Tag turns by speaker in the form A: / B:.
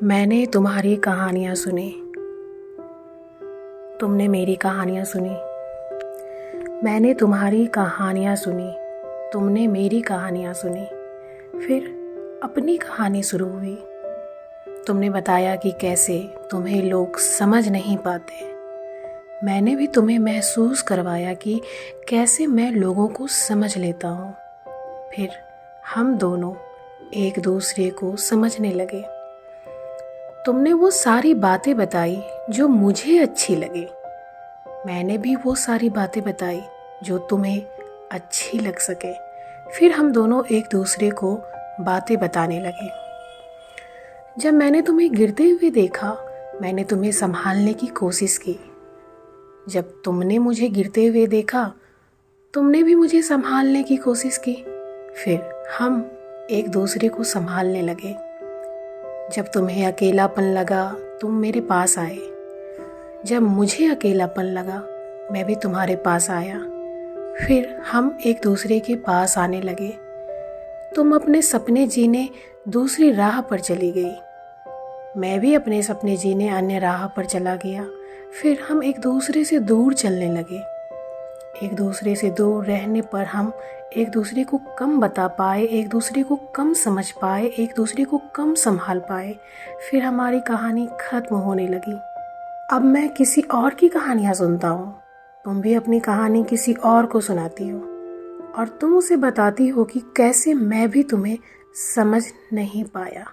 A: मैंने तुम्हारी कहानियाँ सुनी, तुमने मेरी कहानियाँ सुनी। मैंने तुम्हारी कहानियाँ सुनी, तुमने मेरी कहानियाँ सुनी। फिर अपनी कहानी शुरू हुई। तुमने बताया कि कैसे तुम्हें लोग समझ नहीं पाते। मैंने भी तुम्हें महसूस करवाया कि कैसे मैं लोगों को समझ लेता हूँ। फिर हम दोनों एक दूसरे को समझने लगे। तुमने वो सारी बातें बताई जो मुझे अच्छी लगी। मैंने भी वो सारी बातें बताई जो तुम्हें अच्छी लग सके। फिर हम दोनों एक दूसरे को बातें बताने लगे। जब मैंने तुम्हें गिरते हुए देखा, मैंने तुम्हें संभालने की कोशिश की। जब तुमने मुझे गिरते हुए देखा, तुमने भी मुझे संभालने की कोशिश की। फिर हम एक दूसरे को संभालने लगे। जब तुम्हें अकेलापन लगा, तुम मेरे पास आए। जब मुझे अकेलापन लगा, मैं भी तुम्हारे पास आया। फिर हम एक दूसरे के पास आने लगे। तुम अपने सपने जीने दूसरी राह पर चली गई, मैं भी अपने सपने जीने अन्य राह पर चला गया। फिर हम एक दूसरे से दूर चलने लगे। एक दूसरे से दूर रहने पर हम एक दूसरे को कम बता पाए, एक दूसरे को कम समझ पाए, एक दूसरे को कम संभाल पाए। फिर हमारी कहानी खत्म होने लगी। अब मैं किसी और की कहानियाँ सुनता हूँ। तुम भी अपनी कहानी किसी और को सुनाती हो और तुम उसे बताती हो कि कैसे मैं भी तुम्हें समझ नहीं पाया।